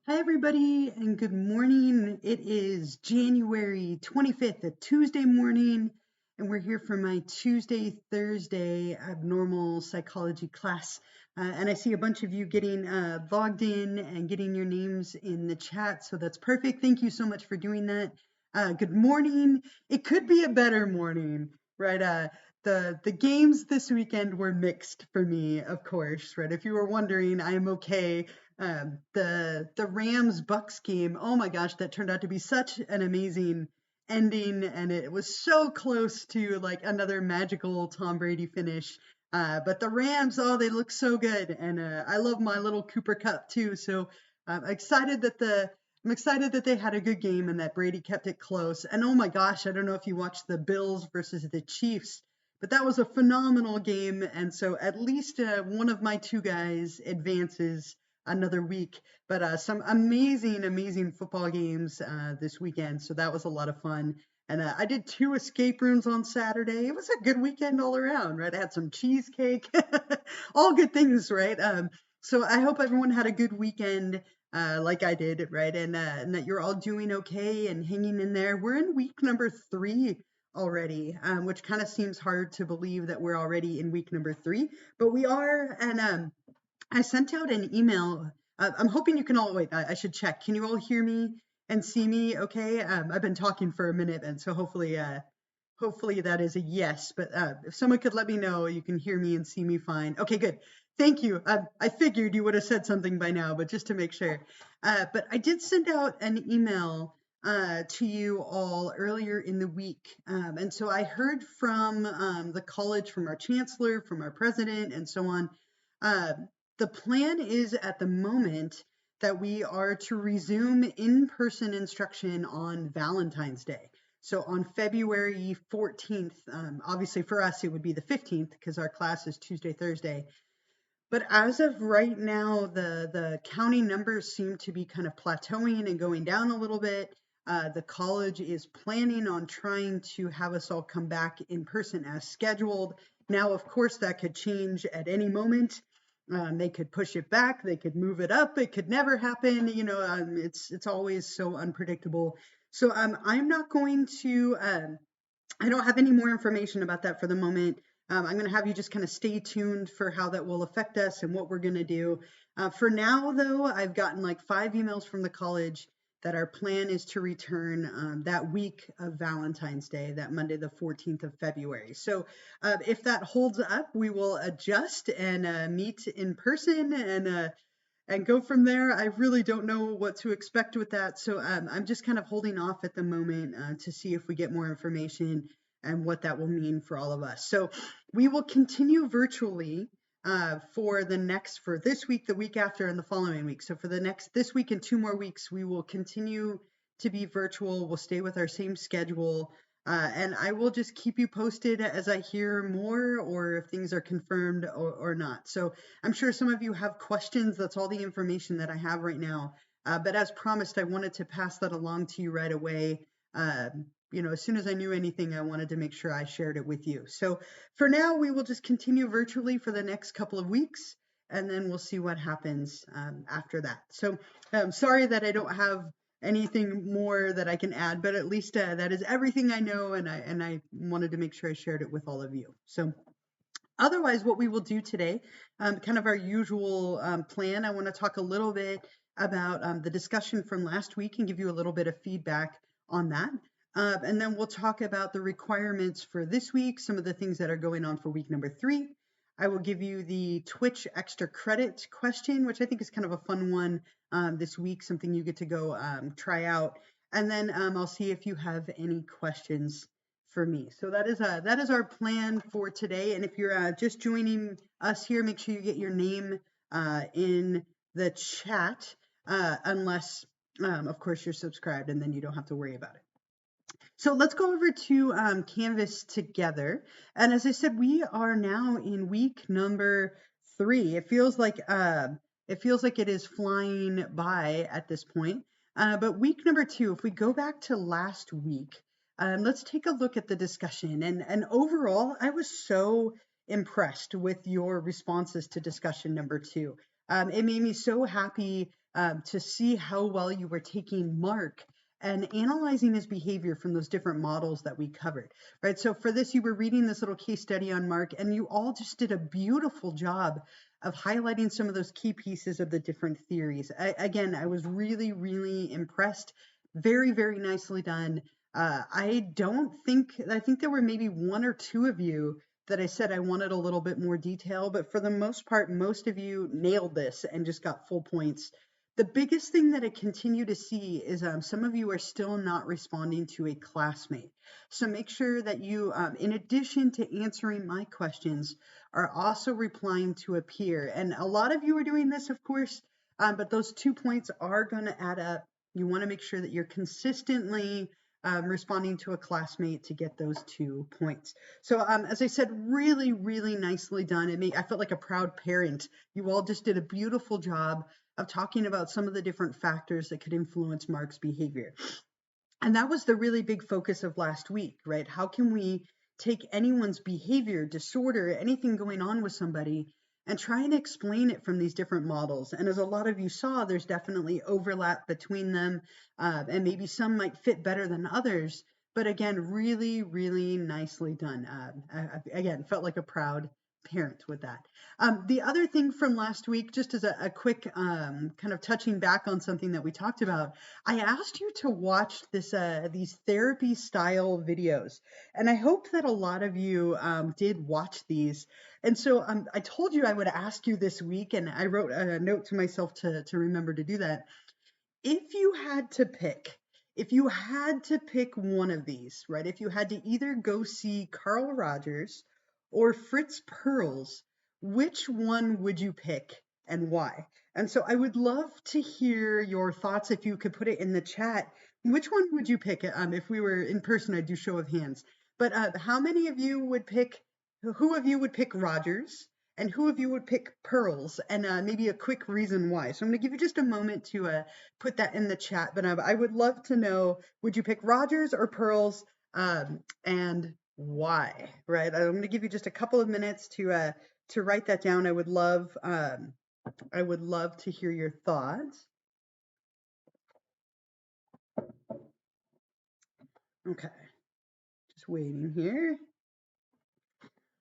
Hi, everybody, and good morning. It is January 25th, a Tuesday morning, and we're here for my Thursday Abnormal Psychology class. And I see a bunch of you getting logged in and getting your names in the chat, so that's perfect. Thank you so much for doing that. Good morning. It could be a better morning, right? The games this weekend were mixed for me, of course, right? If you were wondering, I am okay. The Rams Bucks game, oh my gosh, that turned out to be such an amazing ending, and it was so close to like another magical Tom Brady finish. But the Rams, oh, they look so good, and I love my little Cooper Cup too. So I'm excited that they had a good game and that Brady kept it close. And oh my gosh, I don't know if you watched the Bills versus the Chiefs, but that was a phenomenal game. And so at least one of my two guys advances another week. But some amazing football games this weekend. So that was a lot of fun. And I did 2 escape rooms on Saturday. It was a good weekend all around, right? I had some cheesecake, all good things, right? So I hope everyone had a good weekend like I did, right? And that you're all doing okay and hanging in there. We're in week number 3 already, which kind of seems hard to believe that we're already in week number 3, but we are. And I sent out an email. I'm hoping you can all wait. I should check. Can you all hear me and see me? Okay. I've been talking for a minute, and so hopefully that is a yes. But if someone could let me know, you can hear me and see me fine. Okay, good. Thank you. I figured you would have said something by now, but just to make sure. But I did send out an email to you all earlier in the week. And so I heard from the college, from our chancellor, from our president, and so on. Uh, the plan is at the moment that we are to resume in-person instruction on Valentine's Day. So on February 14th, obviously for us, it would be the 15th because our class is Tuesday, Thursday. But as of right now, the county numbers seem to be kind of plateauing and going down a little bit. The college is planning on trying to have us all come back in person as scheduled. Now, of course, that could change at any moment. They could push it back, they could move it up, it could never happen. It's always so unpredictable. So I'm not going to. I don't have any more information about that for the moment. I'm going to have you just kind of stay tuned for how that will affect us and what we're going to do. For now, though, I've gotten like 5 emails from the college that our plan is to return that week of Valentine's Day, that Monday, the 14th of February. So if that holds up, we will adjust and meet in person and go from there. I really don't know what to expect with that. So I'm just kind of holding off at the moment to see if we get more information and what that will mean for all of us. So we will continue virtually for this week, the week after, and the following week. So for this week and 2 more weeks, we will continue to be virtual. We'll stay with our same schedule. And I will just keep you posted as I hear more or if things are confirmed or not. So I'm sure some of you have questions. That's all the information that I have right now. But as promised, I wanted to pass that along to you right away. As soon as I knew anything, I wanted to make sure I shared it with you. So for now, we will just continue virtually for the next couple of weeks, and then we'll see what happens after that. So I'm sorry that I don't have anything more that I can add, but at least that is everything I know, and I wanted to make sure I shared it with all of you. So otherwise, what we will do today, kind of our usual plan, I want to talk a little bit about the discussion from last week and give you a little bit of feedback on that. And then we'll talk about the requirements for this week, some of the things that are going on for week number 3. I will give you the Twitch extra credit question, which I think is kind of a fun one this week, something you get to go try out. And then I'll see if you have any questions for me. So that is our plan for today. And if you're just joining us here, make sure you get your name in the chat, unless, of course, you're subscribed, and then you don't have to worry about it. So let's go over to Canvas together. And as I said, we are now in week number 3. It feels like it is flying by at this point. But week number 2, if we go back to last week, let's take a look at the discussion. And overall, I was so impressed with your responses to discussion number 2. It made me so happy to see how well you were taking Mark and analyzing his behavior from those different models that we covered, right? So for this, you were reading this little case study on Mark, and you all just did a beautiful job of highlighting some of those key pieces of the different theories. Again, I was really, really impressed. Very, very nicely done. I think there were maybe one or two of you that I said I wanted a little bit more detail, but for the most part, most of you nailed this and just got full points. The biggest thing that I continue to see is some of you are still not responding to a classmate. So make sure that you, in addition to answering my questions, are also replying to a peer. And a lot of you are doing this, of course, but those 2 points are going to add up. You want to make sure that you're consistently responding to a classmate to get those 2 points. So as I said, really, really nicely done. I felt like a proud parent. You all just did a beautiful job of talking about some of the different factors that could influence Mark's behavior. And that was the really big focus of last week, right? How can we take anyone's behavior, disorder, anything going on with somebody, and try and explain it from these different models? And as a lot of you saw, there's definitely overlap between them, and maybe some might fit better than others. But again, really, really nicely done. Again, felt like a proud parent with that. The other thing from last week, just as a quick kind of touching back on something that we talked about, I asked you to watch these therapy style videos, and I hope that a lot of you did watch these. And so I told you I would ask you this week, and I wrote a note to myself to remember to do that. If you had to pick, if you had to pick one of these, right? If you had to either go see Carl Rogers or Fritz Perls, which one would you pick and why? And so I would love to hear your thoughts. If you could put it in the chat, which one would you pick? If we were in person, I'd do show of hands. But how many of you would pick, who of you would pick Rogers? And who of you would pick Pearls? And maybe a quick reason why. So I'm going to give you just a moment to put that in the chat. But I would love to know, would you pick Rogers or Pearls, and why? Right? I'm going to give you just a couple of minutes to write that down. I would love to hear your thoughts. Okay, just waiting here.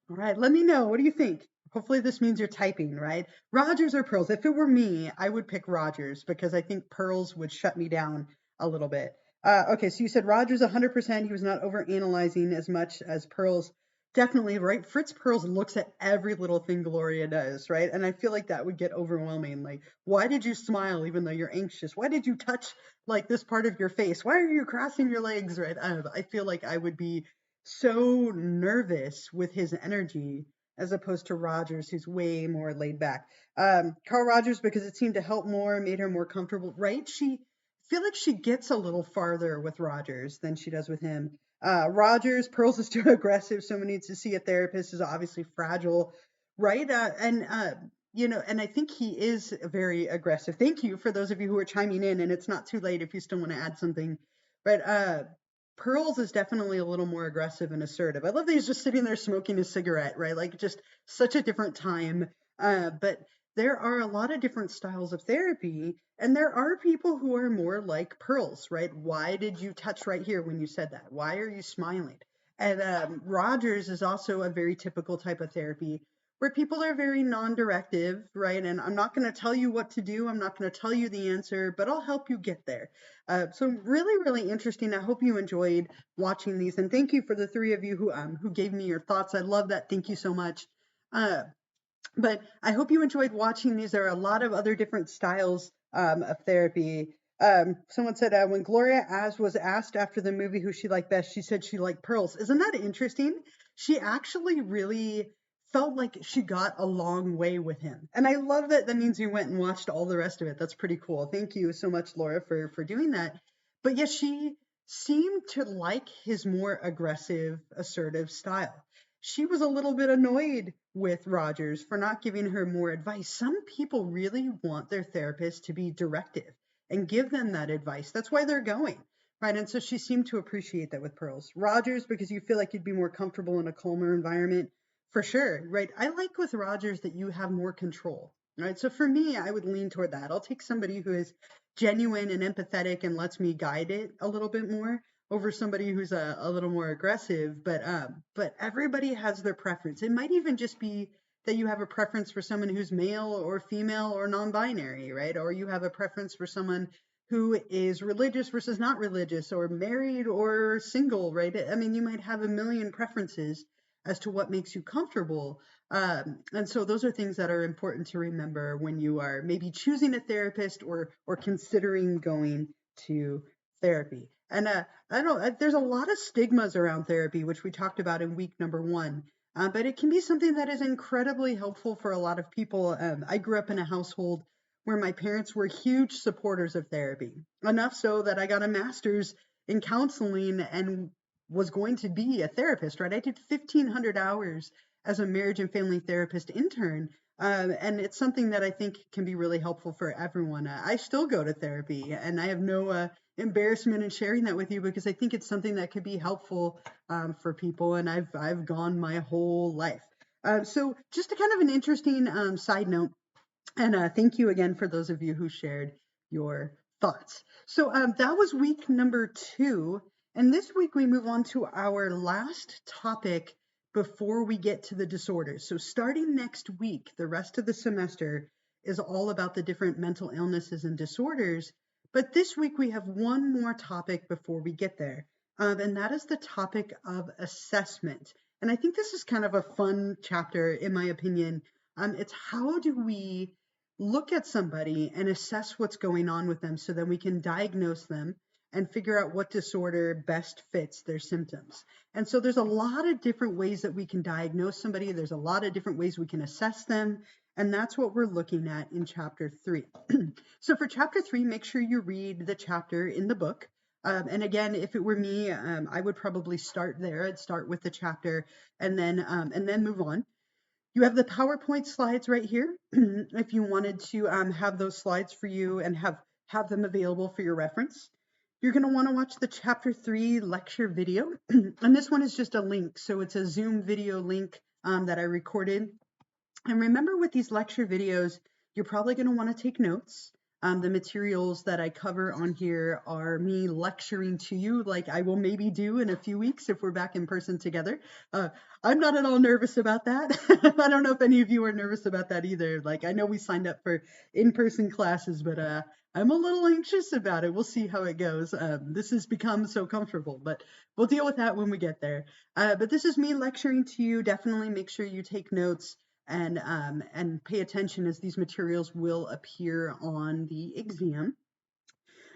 All right, let me know. What do you think? Hopefully this means you're typing, right? Rogers or Pearls? If it were me, I would pick Rogers because I think Pearls would shut me down a little bit. Okay, so you said Rogers 100%. He was not over analyzing as much as Pearls. Definitely, right? Fritz Pearls looks at every little thing Gloria does, right? And I feel like that would get overwhelming. Like, why did you smile even though you're anxious? Why did you touch like this part of your face? Why are you crossing your legs, right? I feel like I would be so nervous with his energy as opposed to Rogers, who's way more laid back. Carl Rogers, because it seemed to help more, made her more comfortable, right? I feel like she gets a little farther with Rogers than she does with him. Rogers, Pearls is too aggressive, someone needs to see a therapist, is obviously fragile, right? And I think he is very aggressive. Thank you for those of you who are chiming in, and it's not too late if you still want to add something. But Pearls is definitely a little more aggressive and assertive. I love that he's just sitting there smoking a cigarette, right? Like just such a different time. But there are a lot of different styles of therapy, and there are people who are more like Pearls, right? Why did you touch right here when you said that? Why are you smiling? And Rogers is also a very typical type of therapy where people are very non-directive, right? And I'm not going to tell you what to do. I'm not going to tell you the answer, but I'll help you get there. So really, really interesting. I hope you enjoyed watching these, and thank you for the three of you who gave me your thoughts. I love that. Thank you so much. But I hope you enjoyed watching these. There are a lot of other different styles of therapy. Someone said when Gloria was asked after the movie who she liked best, she said she liked Pearls. Isn't that interesting? She actually really felt like she got a long way with him. And I love that. That means you went and watched all the rest of it. That's pretty cool. Thank you so much, Laura, for doing that. But yes, she seemed to like his more aggressive, assertive style. She was a little bit annoyed with Rogers for not giving her more advice. Some people really want their therapist to be directive and give them that advice. That's why they're going, right? And so she seemed to appreciate that with Pearls. Rogers, because you feel like you'd be more comfortable in a calmer environment, for sure, right? I like with Rogers that you have more control. right? So for me, I would lean toward that. I'll take somebody who is genuine and empathetic and lets me guide it a little bit more over somebody who's a little more aggressive. But everybody has their preference. It might even just be that you have a preference for someone who's male or female or non-binary, right? Or you have a preference for someone who is religious versus not religious, or married or single, right? I mean, you might have a million preferences as to what makes you comfortable. And so those are things that are important to remember when you are maybe choosing a therapist or considering going to therapy. And I don't. There's a lot of stigmas around therapy, which we talked about in week number 1. But it can be something that is incredibly helpful for a lot of people. I grew up in a household where my parents were huge supporters of therapy, enough so that I got a master's in counseling and was going to be a therapist, right? I did 1,500 hours as a marriage and family therapist intern. And it's something that I think can be really helpful for everyone. I still go to therapy, and I have no embarrassment in sharing that with you because I think it's something that could be helpful for people. And I've gone my whole life. So just a kind of an interesting side note. And thank you again for those of you who shared your thoughts. So that was week number 2. And this week we move on to our last topic before we get to the disorders. So starting next week, the rest of the semester is all about the different mental illnesses and disorders. But this week we have one more topic before we get there. And that is the topic of assessment. And I think this is kind of a fun chapter, in my opinion. It's how do we look at somebody and assess what's going on with them so that we can diagnose them and figure out what disorder best fits their symptoms. And so there's a lot of different ways that we can diagnose somebody. There's a lot of different ways we can assess them. And that's what we're looking at in chapter 3. So for chapter 3, make sure you read the chapter in the book. And again, if it were me, I would probably start there. I'd start with the chapter and then move on. You have the PowerPoint slides right here. If you wanted to have those slides for you and have them available for your reference. You're going to want to watch the chapter 3 lecture video. And this one is just a link. So it's a Zoom video link that I recorded. And remember, with these lecture videos, you're probably going to want to take notes. The materials that I cover on here are me lecturing to you, like I will maybe do in a few weeks if we're back in person together. I'm not at all nervous about that. I don't know if any of you are nervous about that either. Like, I know we signed up for in-person classes, but I'm a little anxious about it. We'll see how it goes. This has become so comfortable, but we'll deal with that when we get there. But this is me lecturing to you. Definitely make sure you take notes and pay attention, as these materials will appear on the exam.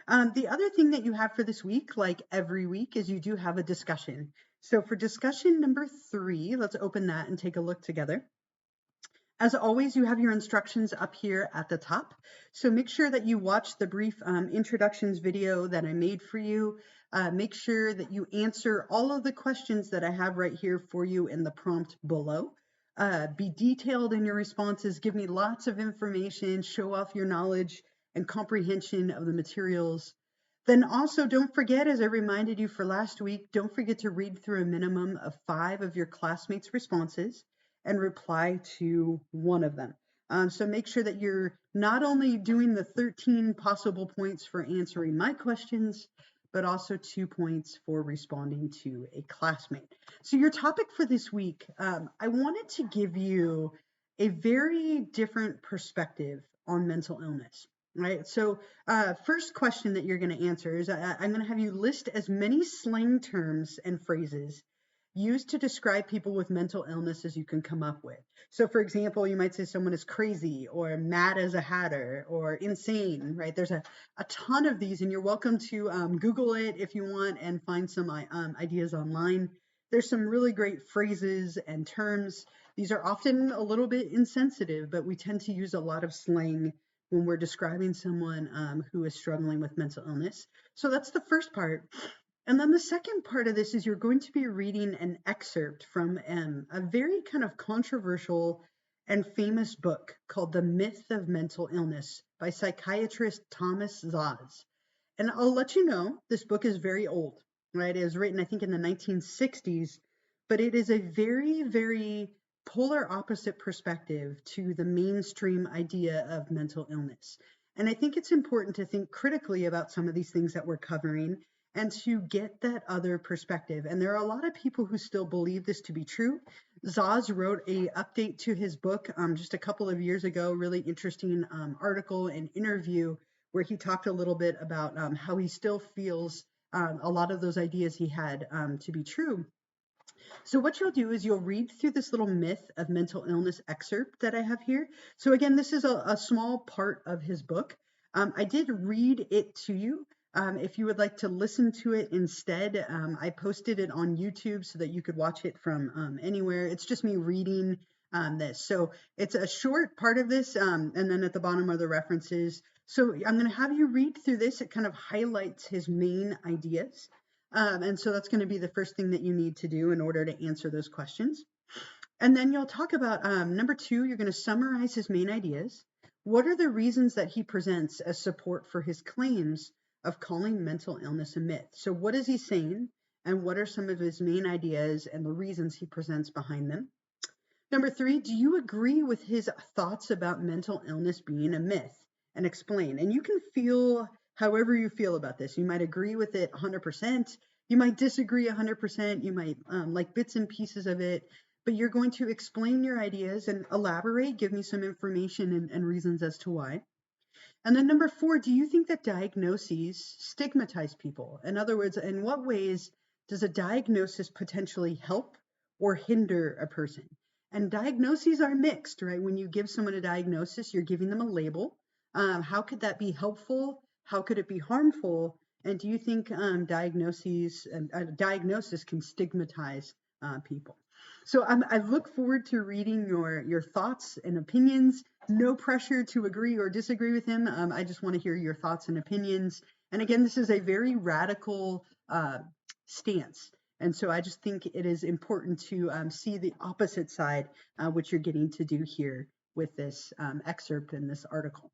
The other thing that you have for this week, like every week, is you do have a discussion. So for discussion number 3, let's open that and take a look together. As always, you have your instructions up here at the top. So make sure that you watch the brief introductions video that I made for you. Make sure that you answer all of the questions that I have right here for you in the prompt below. Be detailed in your responses. Give me lots of information. Show off your knowledge and comprehension of the materials. Then also, don't forget, as I reminded you for last week, don't forget to read through a minimum of 5 of your classmates' responses and reply to one of them. So make sure that you're not only doing the 13 possible points for answering my questions, but also 2 points for responding to a classmate. So your topic for this week, I wanted to give you a very different perspective on mental illness. Right. So first question that you're going to answer is I'm going to have you list as many slang terms and phrases used to describe people with mental illness as you can come up with. So for example, you might say someone is crazy or mad as a hatter or insane, right? There's a ton of these, and you're welcome to Google it if you want and find some ideas online. There's some really great phrases and terms. These are often a little bit insensitive, but we tend to use a lot of slang when we're describing someone who is struggling with mental illness. So that's the first part. And then the second part of this is you're going to be reading an excerpt from a very kind of controversial and famous book called The Myth of Mental Illness by psychiatrist Thomas Szasz. And I'll let you know, this book is very old, right? It was written, I think, in the 1960s, but it is a very, very polar opposite perspective to the mainstream idea of mental illness. And I think it's important to think critically about some of these things that we're covering and to get that other perspective. And there are a lot of people who still believe this to be true. Zaz wrote a update to his book just a couple of years ago, really interesting article and interview where he talked a little bit about how he still feels a lot of those ideas he had to be true. So what you'll do is you'll read through this little myth of mental illness excerpt that I have here. So again, this is a small part of his book. I did read it to you. If you would like to listen to it instead, I posted it on YouTube so that you could watch it from anywhere. It's just me reading this. So it's a short part of this, and then at the bottom are the references. So I'm going to have you read through this. It kind of highlights his main ideas. And so that's going to be the first thing that you need to do in order to answer those questions. And then you'll talk about number 2, you're going to summarize his main ideas. What are the reasons that he presents as support for his claims of calling mental illness a myth? So what is he saying? And what are some of his main ideas and the reasons he presents behind them? Number 3, do you agree with his thoughts about mental illness being a myth? And explain. And you can feel however you feel about this. You might agree with it 100%. You might disagree 100%. You might like bits and pieces of it. But you're going to explain your ideas and elaborate, give me some information and reasons as to why. And then number 4, do you think that diagnoses stigmatize people? In other words, in what ways does a diagnosis potentially help or hinder a person? And diagnoses are mixed, right? When you give someone a diagnosis, you're giving them a label. How could that be helpful? How could it be harmful? And do you think diagnoses diagnosis can stigmatize people? So I look forward to reading your thoughts and opinions. No pressure to agree or disagree with him. I just want to hear your thoughts and opinions. And again, this is a very radical stance. And so I just think it is important to see the opposite side, which you're getting to do here with this excerpt in this article.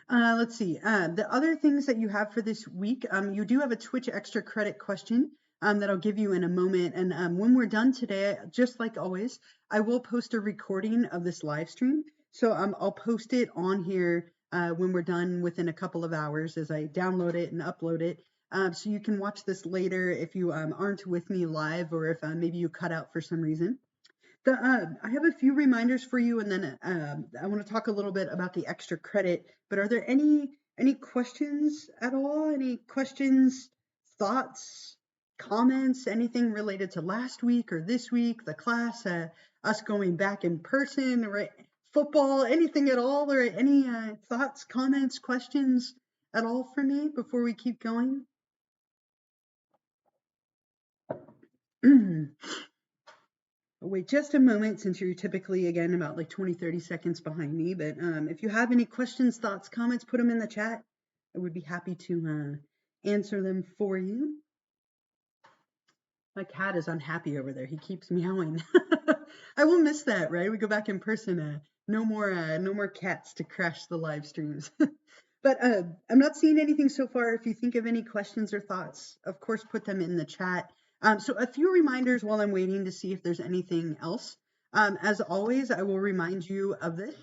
Let's see. The other things that you have for this week, you do have a Twitch extra credit question that I'll give you in a moment. And when we're done today, just like always, I will post a recording of this live stream. So I'll post it on here when we're done within a couple of hours as I download it and upload it. So you can watch this later if you aren't with me live or if maybe you cut out for some reason. I have a few reminders for you, and then I want to talk a little bit about the extra credit. But are there any questions at all? Any questions, thoughts, comments, anything related to last week or this week, the class, us going back in person, right? Football, anything at all, or any thoughts, comments, questions at all for me before we keep going? Wait just a moment, since you're typically, again, about like 20-30 seconds behind me. But if you have any questions, thoughts, comments, put them in the chat. I would be happy to answer them for you. My cat is unhappy over there. He keeps meowing. I will miss that, right? We go back in person. No more cats to crash the live streams. But I'm not seeing anything so far. If you think of any questions or thoughts, of course, put them in the chat. So a few reminders while I'm waiting to see if there's anything else. As always, I will remind you of this.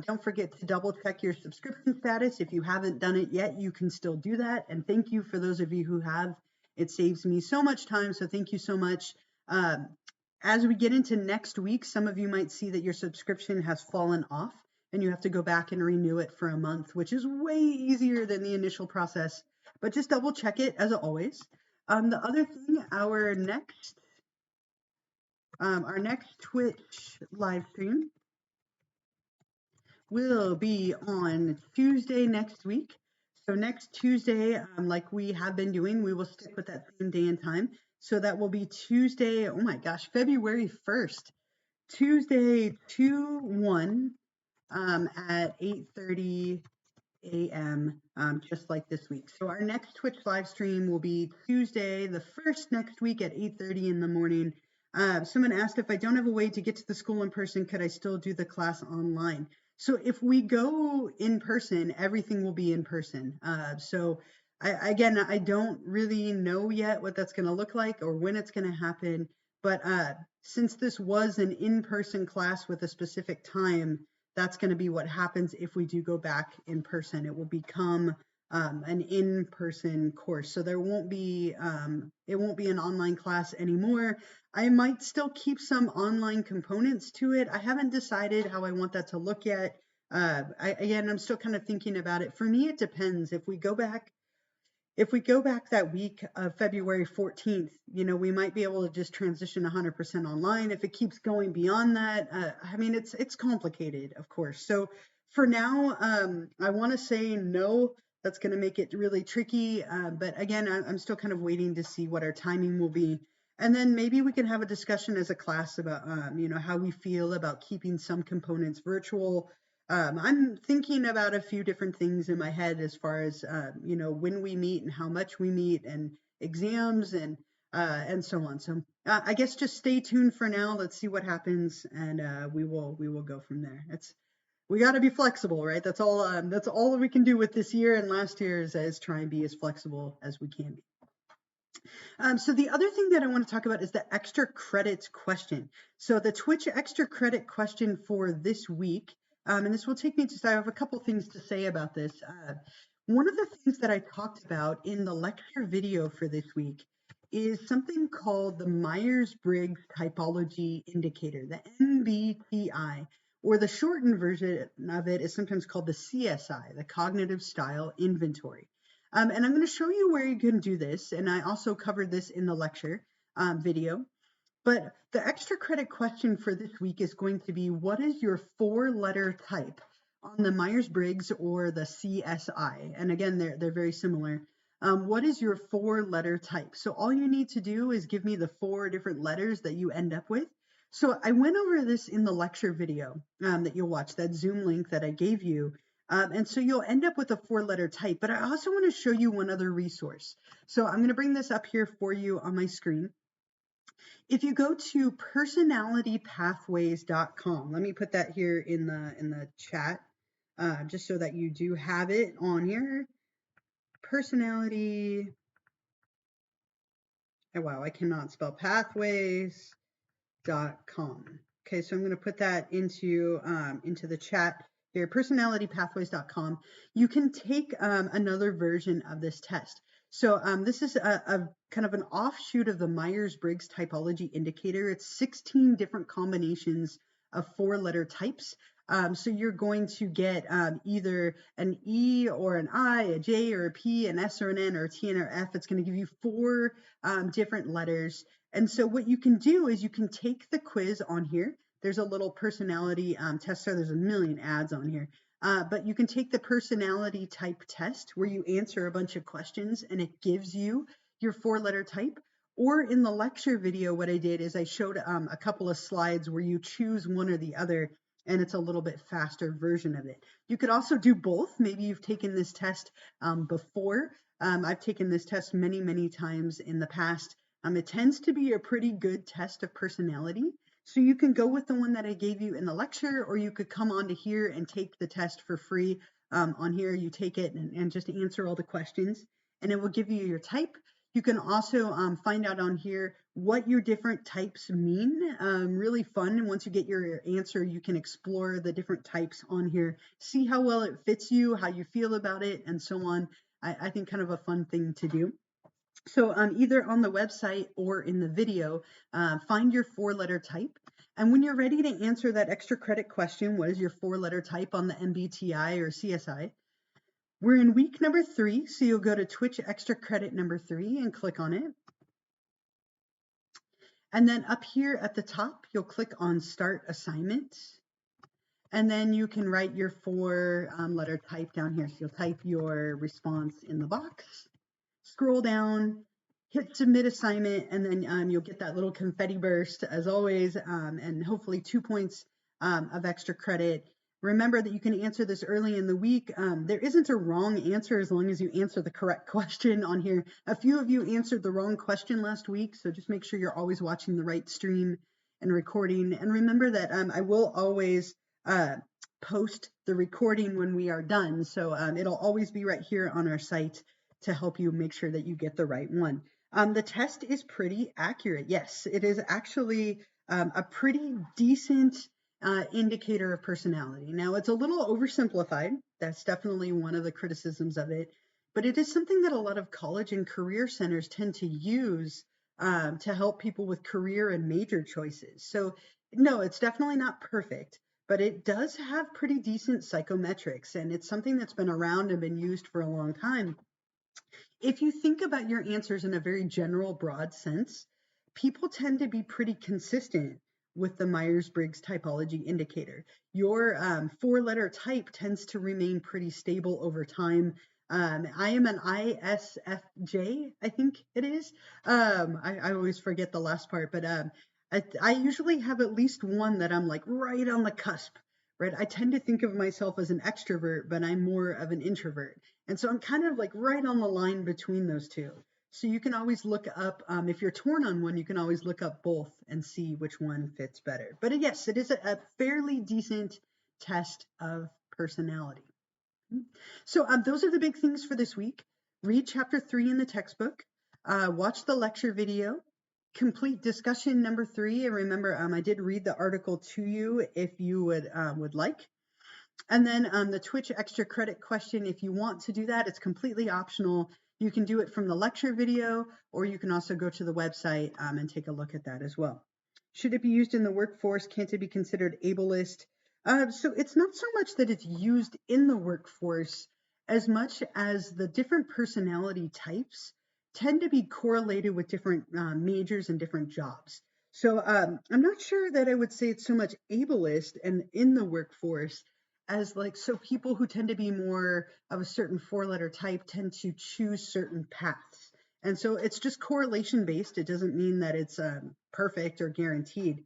Don't forget to double check your subscription status. If you haven't done it yet, you can still do that. And thank you for those of you who have. It saves me so much time, so thank you so much. As we get into next week, some of you might see that your subscription has fallen off and you have to go back and renew it for a month, which is way easier than the initial process. But just double check it, as always. The other thing, our next Twitch live stream will be on Tuesday next week. So next Tuesday, like we have been doing, we will stick with that same day and time. So that will be Tuesday, oh my gosh, February 1st, Tuesday 2/1 at 8:30 a.m. Just like this week. So our next Twitch live stream will be Tuesday the 1st next week at 8:30 in the morning. Someone asked if I don't have a way to get to the school in person, could I still do the class online? So if we go in person, everything will be in person. So I don't really know yet what that's going to look like or when it's going to happen. But since this was an in-person class with a specific time, that's going to be what happens if we do go back in person. It will become an in-person course. So there won't be, it won't be an online class anymore. I might still keep some online components to it. I haven't decided how I want that to look yet. Again, I'm still kind of thinking about it. For me, it depends. If we go back that week of February 14th, we might be able to just transition 100% online. If it keeps going beyond that, I mean, it's complicated, of course. So for now, I want to say no. That's going to make it really tricky. But again, I'm still kind of waiting to see what our timing will be. And then maybe we can have a discussion as a class about, how we feel about keeping some components virtual. I'm thinking about a few different things in my head as far as when we meet and how much we meet and exams and so on. So I guess just stay tuned for now. Let's see what happens, and we will go from there. We got to be flexible, right? That's all. That's all we can do with this year and last year is try and be as flexible as we can be. So the other thing that I want to talk about is the extra credits question. So the Twitch extra credit question for this week, and this will take me to, I have a couple things to say about this. One of the things that I talked about in the lecture video for this week is something called the Myers-Briggs Typology Indicator, the MBTI, or the shortened version of it is sometimes called the CSI, the Cognitive Style Inventory. And I'm going to show you where you can do this. And I also covered this in the lecture video. But the extra credit question for this week is going to be, what is your 4-letter type on the Myers-Briggs or the CSI? And again, they're very similar. What is your 4-letter type? So all you need to do is give me the 4 different letters that you end up with. So I went over this in the lecture video that you'll watch, that Zoom link that I gave you. And so you'll end up with a 4-letter type, but I also want to show you one other resource. So I'm going to bring this up here for you on my screen. If you go to personalitypathways.com, let me put that here in the chat, just so that you do have it on here. Personality, oh wow, I cannot spell pathways.com. Okay, so I'm going to put that into the chat here, personalitypathways.com. You can take another version of this test. So this is a kind of an offshoot of the Myers-Briggs Typology Indicator. It's 16 different combinations of 4-letter types. So you're going to get either an E or an I, a J or a P, an S or an N or a T or F. It's going to give you 4 different letters. And so what you can do is you can take the quiz on here. There's a little personality test. So there's a million ads on here. But you can take the personality type test where you answer a bunch of questions and it gives you your 4-letter type. Or in the lecture video, what I did is I showed a couple of slides where you choose one or the other, and it's a little bit faster version of it. You could also do both. Maybe you've taken this test before. I've taken this test many, many times in the past. It tends to be a pretty good test of personality. So you can go with the one that I gave you in the lecture, or you could come onto here and take the test for free. On here, you take it and just answer all the questions, and it will give you your type. You can also find out on here what your different types mean. Really fun. And once you get your answer, you can explore the different types on here, see how well it fits you, how you feel about it, and so on. I think kind of a fun thing to do. So either on the website or in the video, find your 4-letter type. And when you're ready to answer that extra credit question, what is your 4-letter type on the MBTI or CSI? We're in week number 3, so you'll go to Twitch extra credit number 3 and click on it. And then up here at the top, you'll click on Start Assignment. And then you can write your 4-letter type down here. So you'll type your response in the box. Scroll down, hit submit assignment, and then you'll get that little confetti burst as always, and hopefully 2 points of extra credit. Remember that you can answer this early in the week. There isn't a wrong answer as long as you answer the correct question on here. A few of you answered the wrong question last week, so just make sure you're always watching the right stream and recording. And remember that I will always post the recording when we are done, so it'll always be right here on our site to help you make sure that you get the right one. The test is pretty accurate. Yes, it is actually a pretty decent indicator of personality. Now, it's a little oversimplified. That's definitely one of the criticisms of it, but it is something that a lot of college and career centers tend to use to help people with career and major choices. So, no, it's definitely not perfect, but it does have pretty decent psychometrics, and it's something that's been around and been used for a long time. If you think about your answers in a very general, broad sense, people tend to be pretty consistent with the Myers-Briggs typology indicator. Your four-letter type tends to remain pretty stable over time. I am an ISFJ, I think it is. I always forget the last part, but I usually have at least one that I'm like right on the cusp, right? I tend to think of myself as an extrovert, but I'm more of an introvert. And so I'm kind of like right on the line between those two. So you can always look up, if you're torn on one, you can always look up both and see which one fits better. But yes, it is a fairly decent test of personality. So those are the big things for this week. Read chapter 3 in the textbook, watch the lecture video, complete discussion number 3. And remember, I did read the article to you if you would like. And then the Twitch extra credit question, if you want to do that, it's completely optional. You can do it from the lecture video, or you can also go to the website and take a look at that as well. Should it be used in the workforce? Can't it be considered ableist? So it's not so much that it's used in the workforce as much as the different personality types tend to be correlated with different majors and different jobs. So I'm not sure that I would say it's so much ableist and in the workforce as like, so people who tend to be more of a certain four-letter type tend to choose certain paths. And so it's just correlation based. It doesn't mean that it's perfect or guaranteed,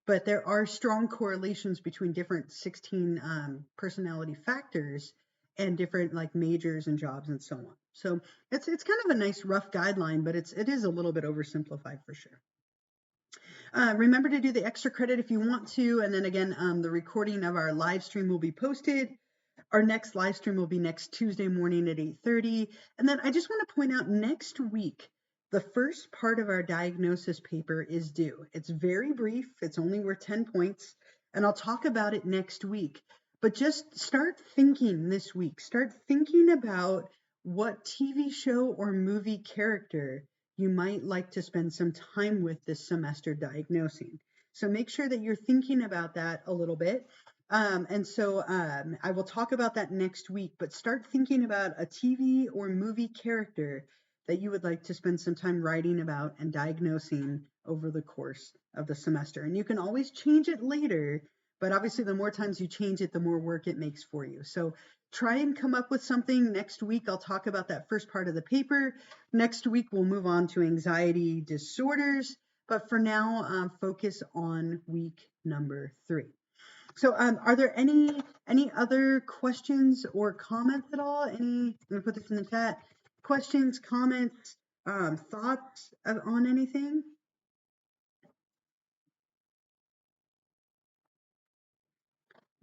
but there are strong correlations between different 16 personality factors and different like majors and jobs and so on. So it's kind of a nice rough guideline, but it is a little bit oversimplified for sure. Remember to do the extra credit if you want to. And then again, the recording of our live stream will be posted. Our next live stream will be next Tuesday morning at 8:30. And then I just want to point out next week, the first part of our diagnosis paper is due. It's very brief. It's only worth 10 points. And I'll talk about it next week. But just start thinking this week. Start thinking about what TV show or movie character you might like to spend some time with this semester diagnosing. So make sure that you're thinking about that a little bit. And so I will talk about that next week, but start thinking about a TV or movie character that you would like to spend some time writing about and diagnosing over the course of the semester. And you can always change it later, but obviously the more times you change it, the more work it makes for you. So try and come up with something. Next week, I'll talk about that first part of the paper. Next week, we'll move on to anxiety disorders. But for now, focus on week number 3. So are there any other questions or comments at all? I'm going to put this in the chat. Questions, comments, thoughts on anything?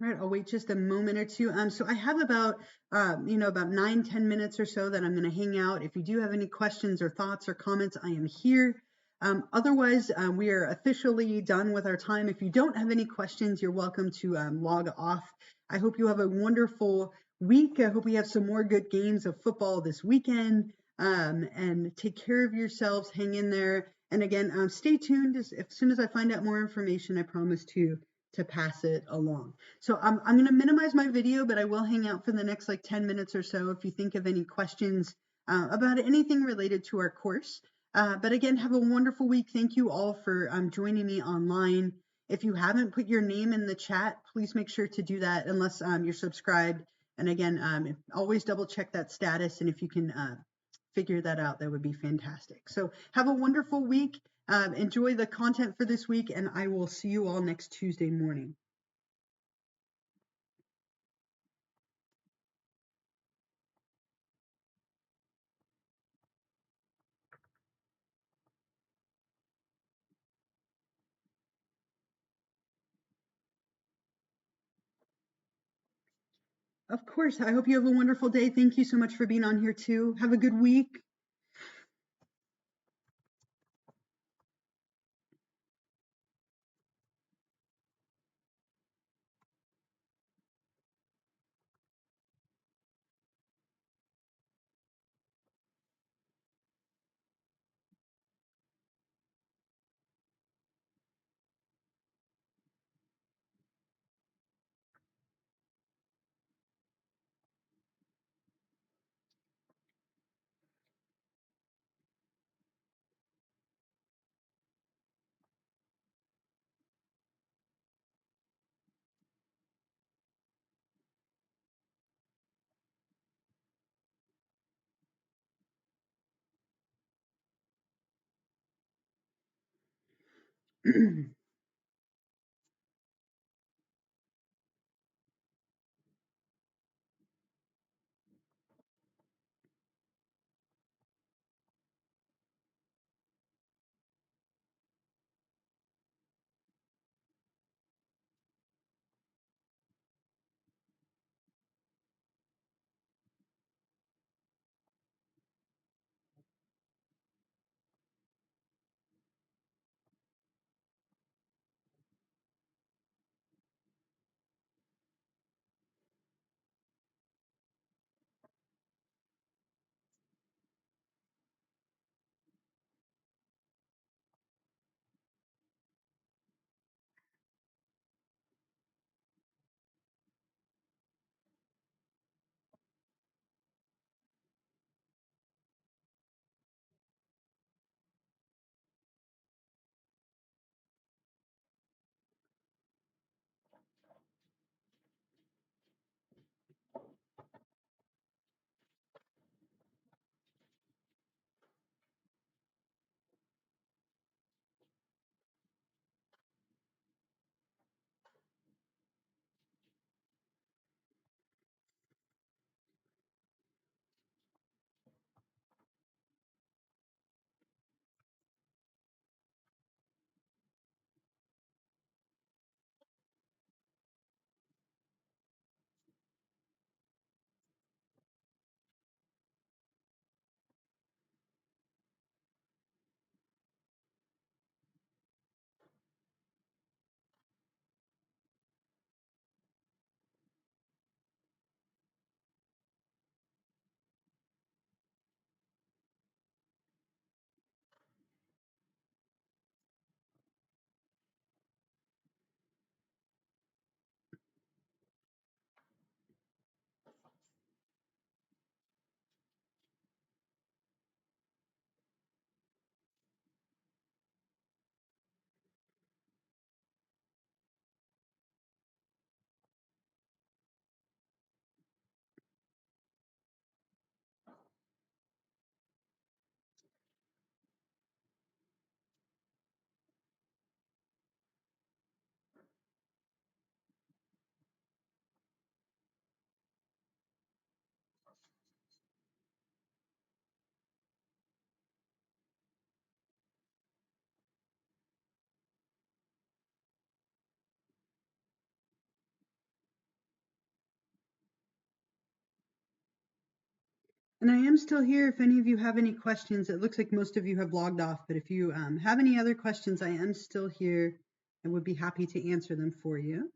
All right, I'll wait just a moment or two. So I have about 9-10 minutes or so that I'm going to hang out. If you do have any questions or thoughts or comments, I am here. Otherwise, we are officially done with our time. If you don't have any questions, you're welcome to log off. I hope you have a wonderful week. I hope we have some more good games of football this weekend. And take care of yourselves. Hang in there. And again, stay tuned. As soon as I find out more information, I promise to pass it along. So I'm going to minimize my video, but I will hang out for the next like 10 minutes or so if you think of any questions about anything related to our course. But again, have a wonderful week. Thank you all for joining me online. If you haven't put your name in the chat, please make sure to do that unless you're subscribed. And again, always double check that status. And if you can figure that out, that would be fantastic. So have a wonderful week. Enjoy the content for this week, and I will see you all next Tuesday morning. Of course, I hope you have a wonderful day. Thank you so much for being on here too. Have a good week. And I am still here if any of you have any questions. It looks like most of you have logged off, but if you have any other questions, I am still here and would be happy to answer them for you.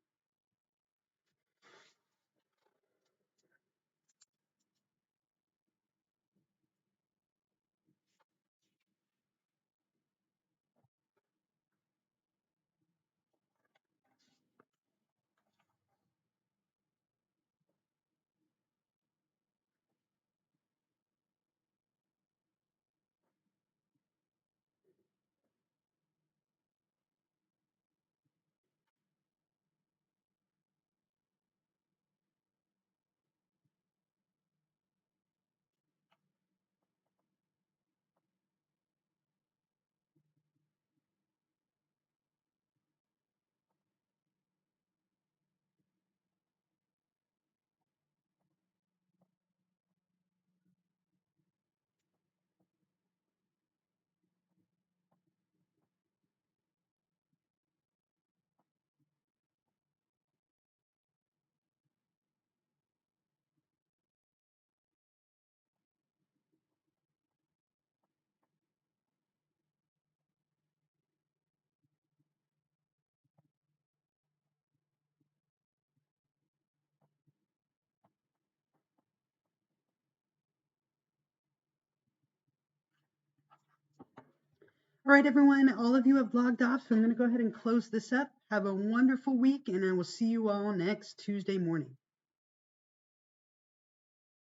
All right, everyone, all of you have logged off, so I'm going to go ahead and close this up. Have a wonderful week, and I will see you all next Tuesday morning.